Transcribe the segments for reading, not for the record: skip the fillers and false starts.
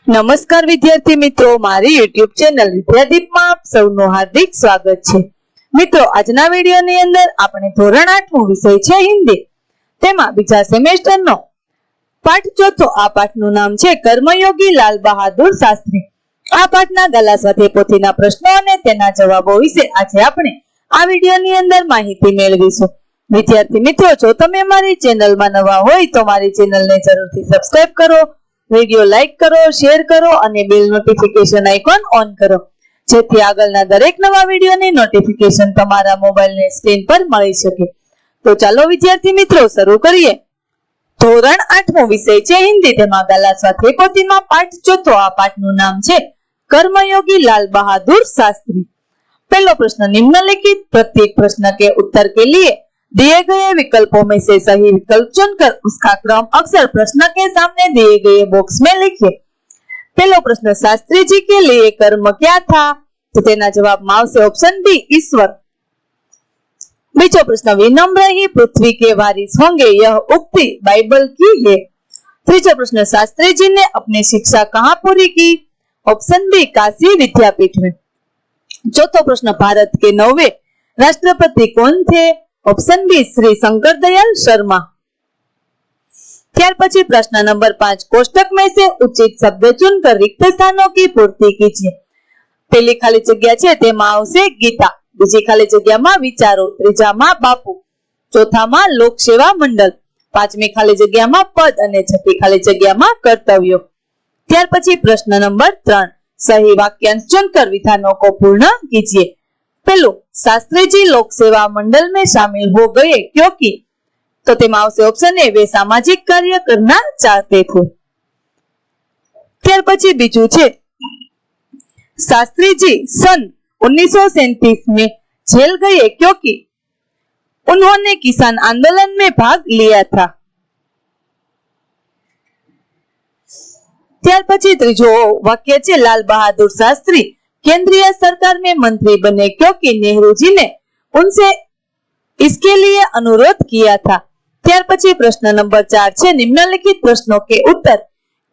નમસ્કાર વિદ્યાર્થી મિત્રો, મારી YouTube ચેનલ વિદ્યાદીપમાં આપ સૌનું હાર્દિક સ્વાગત છે। મિત્રો, આજના વિડિયોની અંદર આપણે ધોરણ 8 વિષય છે હિન્દી, તેમાં બીજા સેમેસ્ટરનો પાઠ ચોથો। આ પાઠનું નામ છે કર્મયોગી લાલ બહાદુર શાસ્ત્રી। આ પાઠના ગાલા સાથે પોથીના પ્રશ્નો અને તેના જવાબો વિશે આજે આપણે આ વિડિયોની અંદર માહિતી મેળવીશું। વિદ્યાર્થી મિત્રો, જો તમે મારી ચેનલમાં નવા હોય તો મારી ચેનલને જરૂરથી સબસ્ક્રાઇબ કરો, વિડિયો લાઈક કરો, શેર કરો અને બેલ નોટિફિકેશન આઇકોન ઓન કરો, જેથી આગળના દરેક નવા વિડિયોની નોટિફિકેશન તમારા મોબાઈલની સ્ક્રીન પર મળી શકે। તો ચાલો વિદ્યાર્થી મિત્રો શરૂ કરીએ। ધોરણ 8 વિષય છે હિન્દી, તેમાં ગાલા સાથે પોથીમાં પાઠ ચોથો। આ પાઠનું નામ છે कर्मयोगी लाल बहादुर शास्त्री। पहला प्रश्न निम्नलिखित प्रत्येक प्रश्न के उत्तर के लिए दिए गए विकल्पों में से सही विकल्प चुनकर उसका क्रम अक्षर प्रश्न के सामने दिए गए बॉक्स में लिखिए। पहला प्रश्न, शास्त्री जी के लिए कर्म क्या था? तो तेना जवाब में आवशे ऑप्शन बी, ईश्वर। बीजो प्रश्न, विनम्र ही पृथ्वी के वारिस होंगे, यह उक्ति बाइबल की है। तीसरा प्रश्न, शास्त्री जी ने अपनी शिक्षा कहाँ पूरी की? ऑप्शन बी, काशी विद्यापीठ में। चौथा प्रश्न, भारत के 9वें राष्ट्रपति कौन थे? Option B, Shri Shankar Dayal Sharma. त्यार पछी प्रश्न नंबर 5, कोष्टक में से उचित शब्द चुनकर रिक्त स्थानों की पूर्ति कीजिए। पहली खाली जग्या छे तेमां आवशे गीता, बीजी खाली जग्या में विचारो, त्रीजा में बापू, चौथा में लोक सेवा मंडल, पांचमी खाली जग्या में पद और छठी खाली जग्या में कर्तव्यो। त्यार पछी प्रश्न नंबर 3, सही वाक्यांश चुनकर विधानों को पूर्ण कीजिए। पहलू, शास्त्री जी लोक सेवा मंडल में शामिल हो गए क्योंकि? तो तेमां आवशे ऑप्शन ए, वे सामाजिक कार्य करना चाहते थे। त्यार पछी बीजू छे, शास्त्री जी सन 1937 में जेल गए क्योंकि उन्होंने किसान आंदोलन में भाग लिया था। त्यार पछी त्रीजो वाक्य छे, लाल बहादुर शास्त्री केंद्रीय सरकार में मंत्री बने क्योंकि नेहरू जी ने उनसे इसके लिए अनुरोध किया था। त्यार पछी प्रश्न नंबर 4 छे, निम्नलिखित प्रश्नों के उत्तर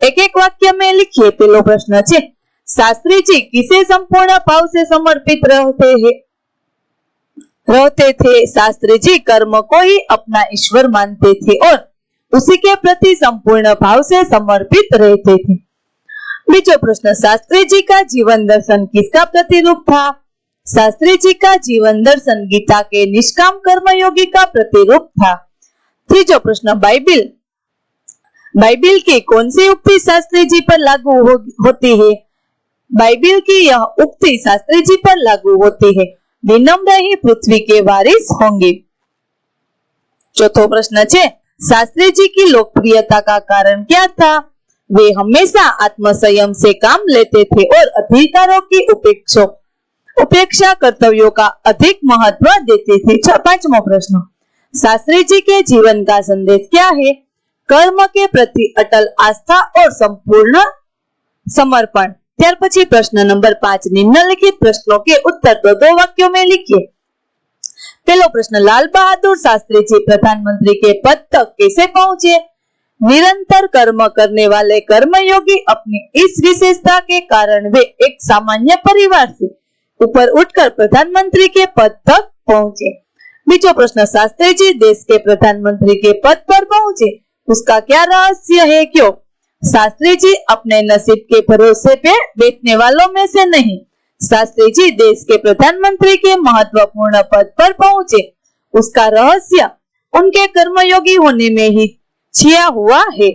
एक एक वाक्य में लिखिए। पहलो प्रश्न छे, शास्त्री जी किसे संपूर्ण भाव से समर्पित रहते थे? शास्त्री जी कर्म को ही अपना ईश्वर मानते थे और उसी के प्रति संपूर्ण भाव से समर्पित रहते थे। बीजो प्रश्न, शास्त्री जी का जीवन दर्शन किसका प्रतिरूप था? शास्त्री जी का जीवन दर्शन गीता के निष्काम कर्मयोगी का प्रतिरूप था। तीजो प्रश्न, बाइबिल की कौन सी उक्ति शास्त्री जी पर लागू होती है? बाइबिल की यह उक्ति शास्त्री जी पर लागू होती है, विनम्र ही पृथ्वी के वारिस होंगे। चौथो प्रश्न छे, शास्त्री जी की लोकप्रियता का कारण क्या था? वे हमेशा आत्मसंयम से काम लेते थे और अधिकारों की उपेक्षा कर्तव्यों का अधिक महत्व देते थे। पांचवा प्रश्न, शास्त्री जी के जीवन का संदेश क्या है? कर्म के प्रति अटल आस्था और संपूर्ण समर्पण। त्यार पछी प्रश्न नंबर 5, निम्नलिखित प्रश्नों के उत्तर 2 वाक्यों में लिखिए। पहला प्रश्न, लाल बहादुर शास्त्री जी प्रधानमंत्री के पद तक कैसे पहुंचे? निरंतर कर्म करने वाले कर्मयोगी अपनी इस विशेषता के कारण वे एक सामान्य परिवार से ऊपर उठकर प्रधानमंत्री के पद तक पहुंचे। बीजो प्रश्न, शास्त्री जी देश के प्रधानमंत्री के पद पर पहुंचे, उसका क्या रहस्य है, क्यों? शास्त्री जी अपने नसीब के भरोसे पे बैठने वालों में से नहीं, शास्त्री जी देश के प्रधानमंत्री के महत्वपूर्ण पद पर पहुंचे, उसका रहस्य उनके कर्मयोगी होने में ही छिया हुआ है।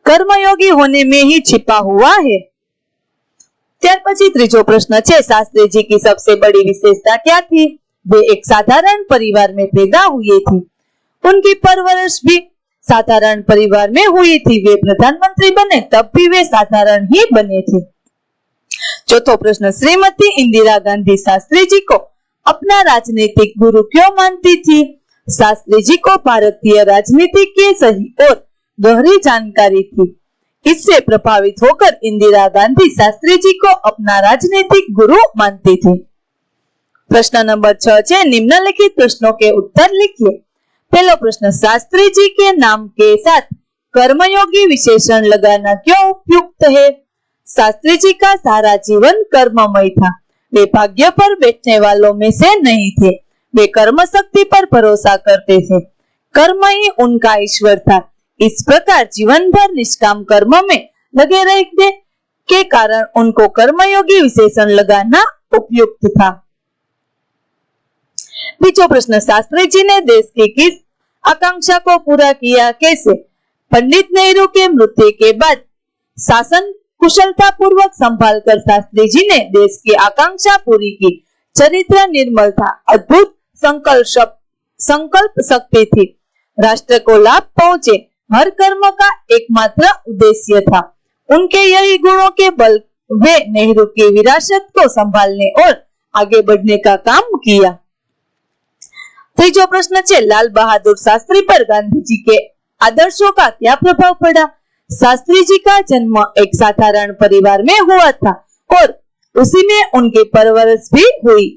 कर्मयोगी होने में ही छिपा हुआ है। त्यार पछी त्रीजो प्रश्न छे, शास्त्री जी की सबसे बड़ी विशेषता क्या थी? वे एक साधारण परिवार में पैदा हुए थे, उनकी परवरिश भी साधारण परिवार में हुई थी, वे प्रधानमंत्री बने तब भी वे साधारण ही बने थे। चौथो प्रश्न, श्रीमती इंदिरा गांधी शास्त्री जी को अपना राजनीतिक गुरु क्यों मानती थी? शास्त्री जी को भारतीय राजनीति की सही और गहरी जानकारी थी, इससे प्रभावित होकर इंदिरा गांधी शास्त्री जी को अपना राजनीतिक गुरु मानती थी। प्रश्न नंबर 6 है, निम्नलिखित प्रश्नों के उत्तर लिखिए। पहला प्रश्न, शास्त्री जी के नाम के साथ कर्मयोगी विशेषण लगाना क्यों उपयुक्त है? शास्त्री जी का सारा जीवन कर्ममय था। वे भाग्य पर बैठने वालों में से नहीं थे। वे कर्म शक्ति पर भरोसा करते थे। कर्म ही उनका ईश्वर था। इस प्रकार जीवन भर निष्काम कर्म में लगे रहने के कारण उनको कर्मयोगी विशेषण लगाना उपयुक्त था। बीजो प्रश्न, शास्त्री जी ने देश की किस आकांक्षा को पूरा किया? कैसे? पंडित नेहरू के मृत्यु के बाद शासन कुशलता पूर्वक संभाल कर शास्त्री जी ने देश की आकांक्षा पूरी की। चरित्र निर्मल था। अद्भुत संकल्प शक्ति थी। राष्ट्र को लाभ पहुंचे हर कर्म का एकमात्र उद्देश्य था। उनके यही गुणों के बल वे नेहरू की विरासत को संभालने और आगे बढ़ने का काम किया। तीजो प्रश्न है, लाल बहादुर शास्त्री पर गांधी जी के आदर्शों का क्या प्रभाव पड़ा? शास्त्री जी का जन्म एक साधारण परिवार में हुआ था और उसी में उनकी परवरिश भी हुई।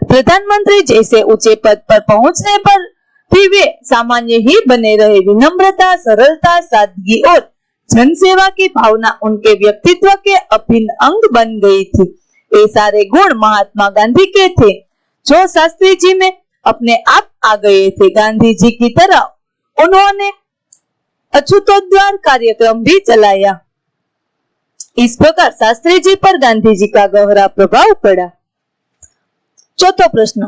प्रधानमंत्री जैसे ऊंचे पद पर पहुंचने पर भी वे सामान्य ही बने रहे। विनम्रता, सरलता, सादगी और जनसेवा की भावना उनके व्यक्तित्व के अभिन्न अंग बन गई थी। ये सारे गुण महात्मा गांधी के थे जो शास्त्री जी में अपने आप आ गए थे। गांधी जी की तरह उन्होंने अछूतोद्धार कार्यक्रम भी चलाया। इस प्रकार शास्त्री जी पर गांधी जी का गहरा प्रभाव पड़ा। चौथा प्रश्न,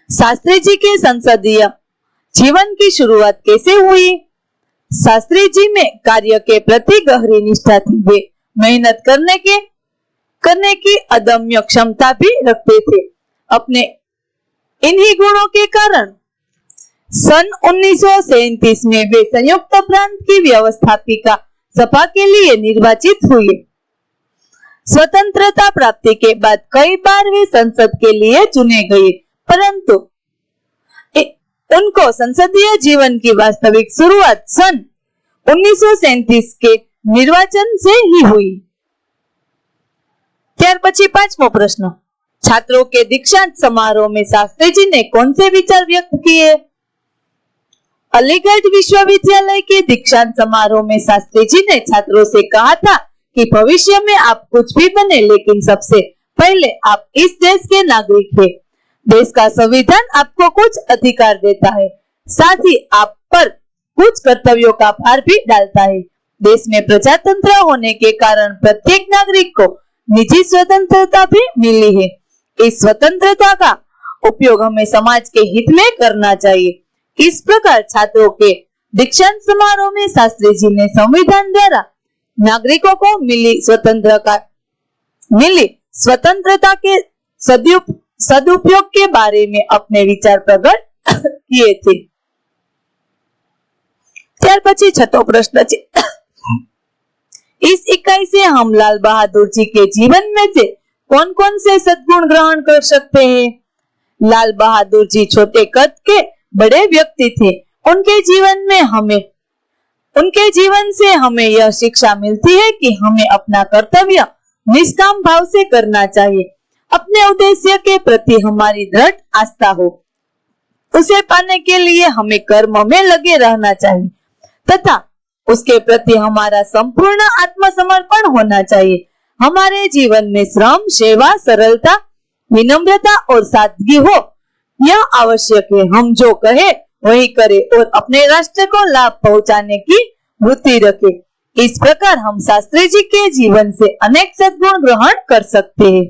शास्त्री जी के संसदीय जीवन की शुरुआत कैसे हुई? शास्त्री जी में कार्य के प्रति गहरी निष्ठा थी। वे मेहनत करने की अदम्य क्षमता भी रखते थे। अपने इन्हीं गुणों के कारण सन 1937 में वे संयुक्त प्रांत की व्यवस्थापिका सभा के लिए निर्वाचित हुए। स्वतंत्रता प्राप्ति के बाद कई बार वे संसद के लिए चुने गए, परंतु उनको संसदीय जीवन की वास्तविक शुरुआत सन 1937 के निर्वाचन से ही हुई। ત્યાર પછી પાંચમો પ્રશ્ન, छात्रों के दीक्षांत समारोह में शास्त्री जी ने कौन से विचार व्यक्त किए? अलीगढ़ विश्वविद्यालय के दीक्षांत समारोह में शास्त्री जी ने छात्रों से कहा था कि भविष्य में आप कुछ भी बने, लेकिन सबसे पहले आप इस देश के नागरिक हैं। देश का संविधान आपको कुछ अधिकार देता है, साथ ही आप पर कुछ कर्तव्यों का भार भी डालता है। देश में प्रजातंत्र होने के कारण प्रत्येक नागरिक को निजी स्वतंत्रता भी मिली है। इस स्वतंत्रता का उपयोग हमें समाज के हित में करना चाहिए। इस प्रकार छात्रों के दीक्षांत समारोह में शास्त्री जी ने संविधान द्वारा नागरिकों को मिली स्वतंत्रता के सदुपयोग के बारे में अपने विचार प्रकट किए थे। ત્યાર પછી છઠ્ઠો પ્રશ્ન છે, इस इकाई से हम लाल बहादुर जी के जीवन में से कौन कौन से सद्गुण ग्रहण कर सकते हैं? लाल बहादुर जी छोटे कद के बड़े व्यक्ति थे। उनके जीवन से हमें यह शिक्षा मिलती है कि हमें अपना कर्तव्य निष्काम भाव से करना चाहिए। अपने उद्देश्य के प्रति हमारी दृढ़ आस्था हो, उसे पाने के लिए हमें कर्म में लगे रहना चाहिए तथा उसके प्रति हमारा संपूर्ण आत्मसमर्पण होना चाहिए। हमारे जीवन में श्रम, सेवा, सरलता, विनम्रता और सादगी हो, यह आवश्यक है। हम जो कहे वही करें और अपने राष्ट्र को लाभ पहुंचाने की वृत्ति रखें। इस प्रकार हम शास्त्री जी के जीवन से अनेक सद्गुण ग्रहण कर सकते हैं।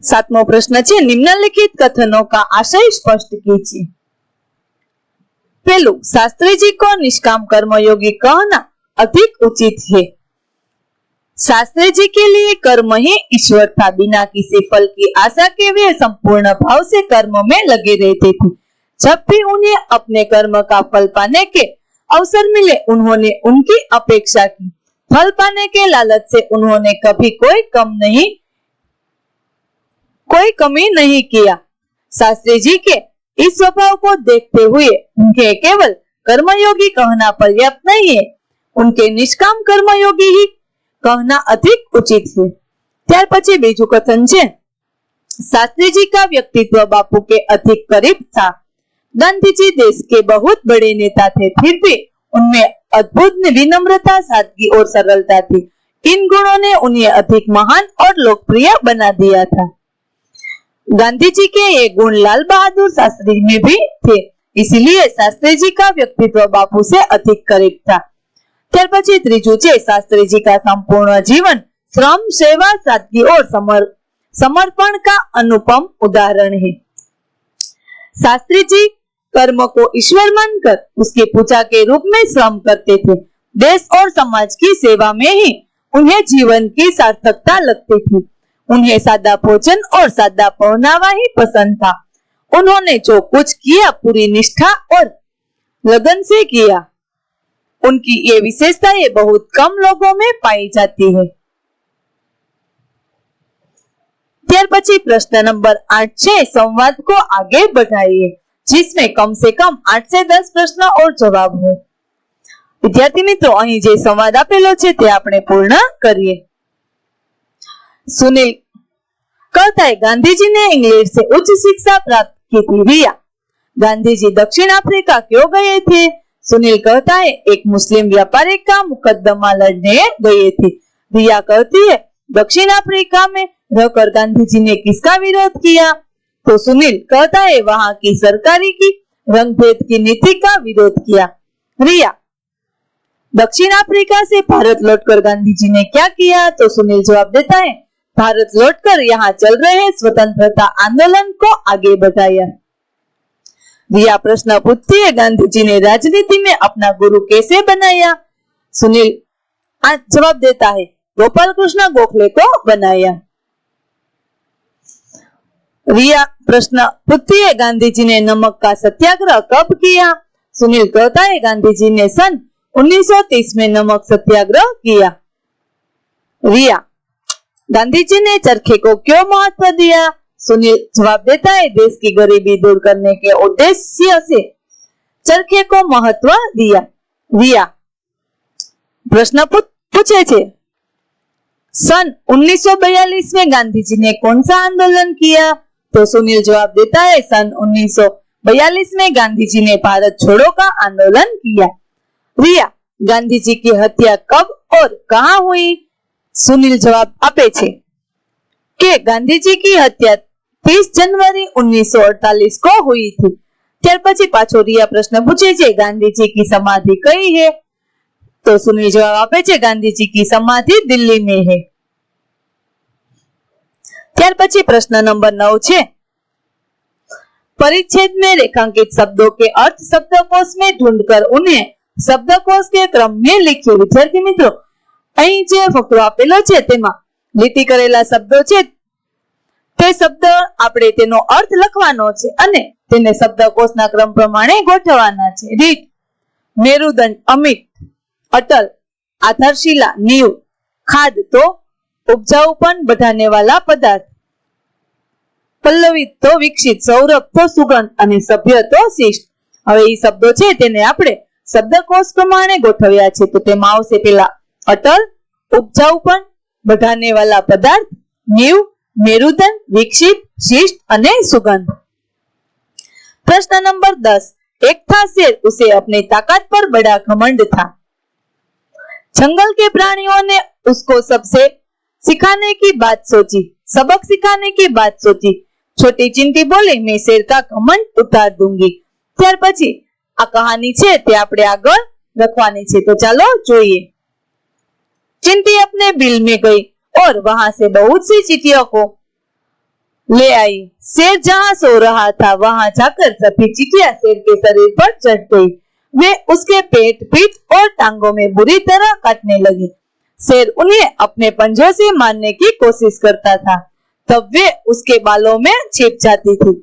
सातमो प्रश्न है, निम्नलिखित कथनों का आशय स्पष्ट कीजिए। पहलू, शास्त्री जी को निष्काम कर्मयोगी कहना अधिक उचित है। शास्त्री जी के लिए कर्म ही ईश्वर था। बिना किसी फल की आशा के वे संपूर्ण भाव से कर्म में लगे रहते थे। जब भी उन्हें अपने कर्म का फल पाने के अवसर मिले, उन्होंने उनकी अपेक्षा की। फल पाने के लालच से उन्होंने कभी कोई कमी नहीं किया। शास्त्री जी के इस स्वभाव को देखते हुए उनके केवल कर्मयोगी कहना पर्याप्त नहीं है, उनके निष्काम कर्मयोगी ही कहना अधिक उचित है। ત્યાર પછી બીજું કથન છે, शास्त्री जी का व्यक्तित्व बापू के अधिक करीब था। गांधी जी देश के बहुत बड़े नेता थे, फिर भी उनमें अद्भुत विनम्रता, सादगी और सरलता थी। इन गुणों ने उन्हें अधिक महान और लोकप्रिय बना दिया था। गांधी जी के ये गुण लाल बहादुर शास्त्री में भी थे, इसलिए शास्त्री जी का व्यक्तित्व बापू से अधिक करीब था। ત્યાર પછી ત્રીજું છે शास्त्री जी का संपूर्ण जीवन श्रम, सेवा, सादगी और समर्पण का अनुपम उदाहरण है। शास्त्री जी कर्म को ईश्वर मानकर उसकी पूजा के रूप में श्रम करते थे। देश और समाज की सेवा में ही उन्हें जीवन की सार्थकता लगती थी। उन्हें सादा भोजन और सादा पहनावा ही पसंद था। उन्होंने जो कुछ किया पूरी निष्ठा और लगन से किया। उनकी ये विशेषताएं बहुत कम लोगों में पाई जाती है। ત્યાર પછી પ્રશ્ન નંબર 8 છે, संवाद को आगे बढ़ाइए, जिसमें कम से कम 8 से 10 प्रश्न और जवाब हो। विद्यार्थी मित्रों, અહીં જે સંવાદ આપેલો છે તે આપણે પૂર્ણ કરીએ। सुनील कहता है, गांधी जी ने इंग्लैंड से उच्च शिक्षा प्राप्त की थी। रिया, गांधी जी दक्षिण अफ्रीका क्यों गए थे? सुनील कहता है, एक मुस्लिम व्यापारी का मुकदमा लड़ने गए थे। रिया कहती है, दक्षिण अफ्रीका में रहकर गांधी जी ने किसका विरोध किया? तो सुनील कहता है, वहां की सरकारी की रंगभेद की नीति का विरोध किया। रिया, दक्षिण अफ्रीका से भारत लौटकर गांधी जी ने क्या किया? तो सुनील जवाब देता है, भारत लौटकर यहाँ चल रहे स्वतंत्रता आंदोलन को आगे बढ़ाया। रिया प्रश्न पूछती है, गांधी जी ने राजनीति में अपना गुरु कैसे बनाया? सुनील जवाब देता है, गोपाल कृष्ण गोखले को बनाया। रिया प्रश्न पूछती है, गांधी जी ने नमक का सत्याग्रह कब किया? सुनील कहता है, गांधी जी ने सन 1930 में नमक सत्याग्रह किया। रिया, गांधी जी ने चरखे को क्यों महत्व दिया? सुनील जवाब देता है, देश की गरीबी दूर करने के उद्देश्य से चरखे को महत्व दिया। रिया प्रश्न पूछे छे, सन 1942 में गांधी जी ने कौन सा आंदोलन किया? तो सुनील जवाब देता है, सन 1942 में गांधी जी ने भारत छोड़ो का आंदोलन किया। रिया, गांधी जी की हत्या कब और कहां हुई? सुनील जवाब आपे छे कि गांधी जी की हत्या 30 जनवरी 1948 को हुई थी। ત્યાર પછી પાછો રિયા પ્રશ્ન પૂછે છે, ગાંધી जी की समाधि कई है? तो सुनील जवाब આપે છે, गांधी जी की समाधि दिल्ली में है। ત્યાર પછી પ્રશ્न नंबर 9 છે, परिच्छेद में रेखांकित शब्दों के अर्थ शब्दकोश में ढूंढकर उन्हें शब्दकोश के क्रम में लिखिए। विद्यार्थी मित्रों, અહીં જે ફકરો આપેલો છે તેમાં લીટી કરેલા શબ્દો છે તે શબ્દ આપણે તેનો અર્થ લખવાનો છે અને તેને શબ્દકોશના ક્રમ પ્રમાણે ગોઠવવાના છે। રીત, મેરુદંડ, અમિત, અટલ, आधारशिला, नींव, खाद तो उपजाऊपन बढ़ाने वाला पदार्थ, पल्लवित तो विकसित, सौरभ तो सुगंध અને સભ્ય તો શિષ્ટ। હવે એ શબ્દો છે તેને આપણે શબ્દકોશ પ્રમાણે ગોઠવ્યા છે। તો તેમાં આવશે પેલા अटल, उपजाऊपन, बढ़ाने वाला पदार्थ, नींव, मेरुदंड, विकसित, शिष्ट अने सुगंध। प्रश्न नंबर 10, एक था शेर, उसे अपनी ताकत पर बड़ा घमंड था। जंगल के प्राणियों ने उसको सिखाने की बात सोची, सबक सिखाने की बात सोची। छोटी चिंटी बोली, मैं शेर का घमंड उतार दूंगी। ત્યાર પછી આ કહાની છે તે આપણે આગળ લખવાની છે। તો ચાલો જોઈએ। चिंटी अपने बिल में गई और वहां से बहुत सी चींटियों को ले आई। शेर जहां सो रहा था वहां जाकर सभी चींटियां शेर के शरीर पर चढ़ गई। वे उसके पेट, पीठ और टांगों में बुरी तरह काटने लगी। शेर उन्हें अपने पंजों से मारने की कोशिश करता था, तब वे उसके बालों में छिप जाती थी।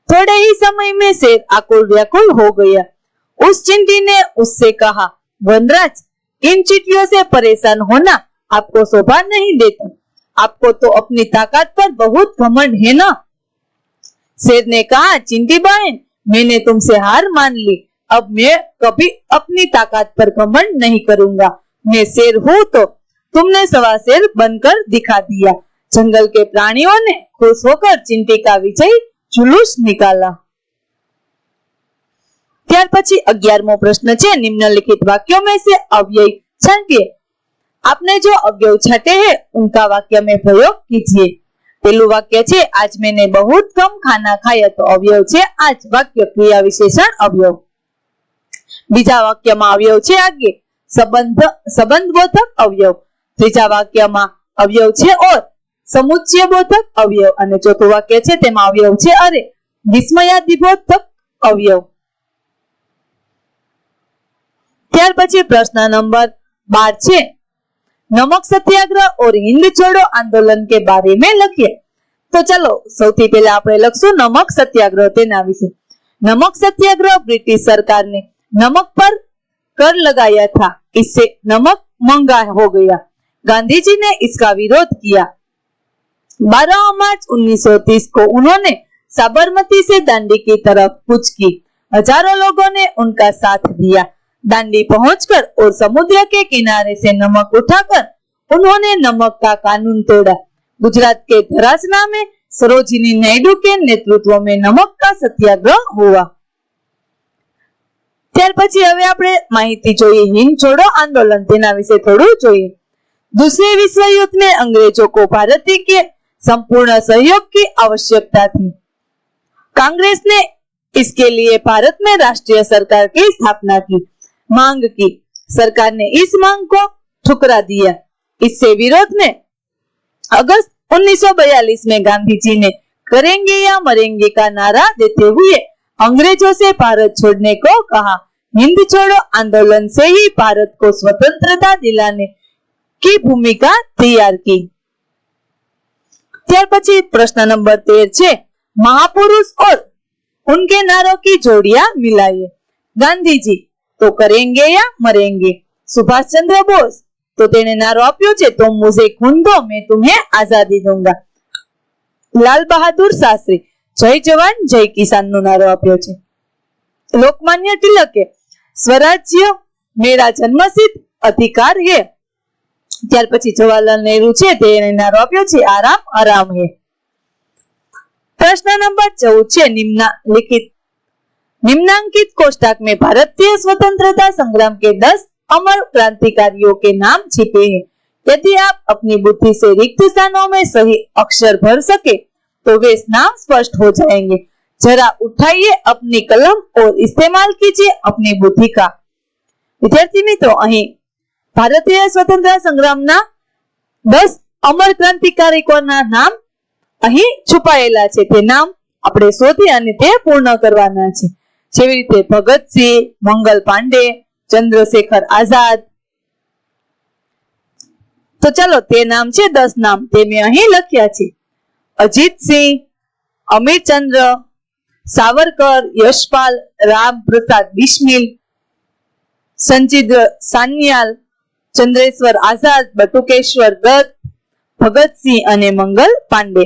थोड़े ही समय में शेर आकुल व्याकुल हो गया। उस चिंटी ने उससे कहा, वनराज, इन चींटियों से परेशान होना आपको शोभा नहीं देता। आपको तो अपनी ताकत पर बहुत घमंड है ना। शेर ने कहा, चिंटी बहन, मैंने तुमसे हार मान ली। अब मैं कभी अपनी ताकत पर घमंड नहीं करूंगा। मैं शेर हूँ तो तुमने सवा शेर बनकर दिखा दिया। जंगल के प्राणियों ने खुश होकर चिंटी का विजयी जुलूस निकाला। ત્યાર પછી 11મો પ્રશ્ન છે, निम्नलिखित वाक्यों में से अव्यय छांटिए। आपने जो अव्यय छाटे हैं उनका वाक्य में प्रयोग कीजिए। पहलू वाक्य छे, आज मैंने बहुत कम खाना खाया, तो अव्यय छे आज, वाक्य क्रिया विशेषण अव्यय। बीजा वाक्य में अव्यय छे आगे, संबंधबोधक अव्यय। त्रीजा वाक्य में अव्यय छे और समुच्चय बोधक अव्यय। અને ચોથું વાક્ય છે તેમાં અવ્યય છે અરે, વિસ્મયાદિબોધક અવ્યય। ત્યાર પછી પ્રશ્ન નંબર 12 છે, नमक सत्याग्रह और हिंद छोड़ो आंदोलन के बारे में लिखिए। तो चलो सौथी पहले आपणे लखशुं नमक सत्याग्रह, तेना विषे। नमक सत्याग्रह ब्रिटिश सरकार ने नमक पर कर लगाया था, इससे नमक महंगा हो गया। गांधी जी ने इसका विरोध किया। 12 मार्च 1930 को उन्होंने साबरमती से दांडी की तरफ कूच की। हजारों लोगों ने उनका साथ दिया। दांडी पहुंचकर और समुद्र के किनारे से नमक उठाकर उन्होंने नमक का कानून तोड़ा। गुजरात के धरासना में सरोजिनी नायडू के नेतृत्व में नमक का सत्याग्रह हुआ। ત્યાર પછી હવે આપણે માહિતી જોઈએ हिंद छोड़ो आंदोलन, तेना विषे थोड़ું જોઈએ। दूसरे विश्व युद्ध में अंग्रेजों को भारत के संपूर्ण सहयोग की आवश्यकता थी। कांग्रेस ने इसके लिए भारत में राष्ट्रीय सरकार की स्थापना की, मांग की। सरकार ने इस मांग को ठुकरा दिया। इससे विरोध में अगस्त 1942 में गांधी जी ने करेंगे या मरेंगे का नारा देते हुए अंग्रेजों से भारत छोड़ने को कहा। हिंद छोड़ो आंदोलन से ही भारत को स्वतंत्रता दिलाने की भूमिका तैयार की। ત્યાર પછી પ્રશ્ન નંબર 13 છે, महापुरुष और उनके नारों की जोड़ियां मिलाइए। गांधी जी तो करेंगे या मरेंगे। सुभाष चंद्र बोस तो तेने नारो आप्यो छे, तुम मुझे खून दो मैं तुम्हें आजादी दूंगा। लाल बहादुर शास्त्री जय जवान जय किसान नो नारो आप्यो छे। लोकमान्य टिलके स्वराज्य मेरा जन्मसिद्ध अधिकार है। ત્યાર પછી જવાહરલાલ નેહરુ છે તેને નારો આપ્યો છે, આરામ આરામ है। प्रश्न नंबर 14 છે, निम्नांकित कोष्टक में भारतीय स्वतंत्रता संग्राम के 10 अमर क्रांतिकारियों के नाम छिपे हैं। यदि आप अपनी बुद्धि से रिक्त स्थानों में सही अक्षर भर सके तो वे नाम स्पष्ट हो जाएंगे। जरा उठाइए अपनी कलम और इस्तेमाल कीजिए अपनी बुद्धि का। विद्यार्थी मित्रों, અહીં ભારતીય સ્વતંત્રતા સંગ્રામના 10 અમર ક્રાંતિકારીઓના નામ અહીં છુપાયેલા છે। તે નામ આપણે શોધી અને તે પૂર્ણ કરવાના છે, જેવી રીતે ભગતસિંહ, મંગલ પાંડે, ચંદ્રશેખર આઝાદ। તો ચાલો તે નામ છે 10 નામ, તે મેં અહીં લખ્યા છે। અજીત સિંહ, અમીરચંદ્ર, સાવરકર, યશપાલ, રામ પ્રસાદ બિસ્મિલ, સંજીવ સાન્યાલ, ચંદ્રેશ્વર આઝાદ, બટુકેશ્વર દત્ત, ભગતસિંહ અને મંગલ પાંડે।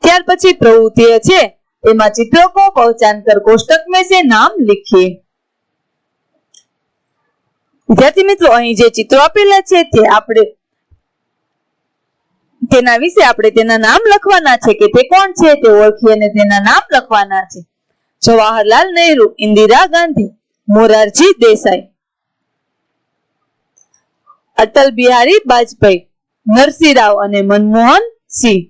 ત્યાર પછી પ્રવૃત્તિ છે, એમાં चित्रों को पहचान कर कोष्टक में से नाम लिखिए। विद्यार्थी मित्रों, અહીં જે ચિત્રો આપેલા છે તે આપણે તેના વિશે આપણે તેના નામ લખવાના છે કે તે કોણ છે તે ઓળખી અને તેના નામ લખવાના છે। જવાહરલાલ નેહરુ, ઇન્દિરા ગાંધી, મોરારજી દેસાઈ, અટલ બિહારી વાજપેયી, નરસિંહ રાવ અને મનમોહન સિંહ।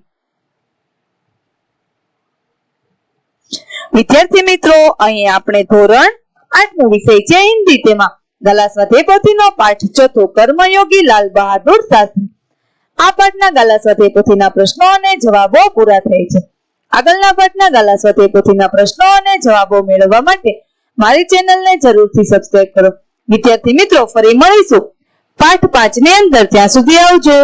વિદ્યાર્થી મિત્રો, અહીં આપણે ધોરણ 8 નો વિષય છે હિન્દી, તેમાં ગાલા સ્વાધ્યાય પોથીનો પાઠ 4 કર્મયોગી લાલ બહાદુર શાસ્ત્રી। આ પાઠના ગાલા સ્વાધ્યાય પોથીના પ્રશ્નો અને જવાબો પૂરા થાય છે। આગળના પાઠના ગાલા સ્વાધ્યાય પોથીના પ્રશ્નો અને જવાબો મેળવવા માટે મારી ચેનલને જરૂરથી સબસ્ક્રાઇબ કરો। વિદ્યાર્થી મિત્રો, ફરી મળીશું પાઠ 5 ની અંદર। ત્યાં સુધી આવજો।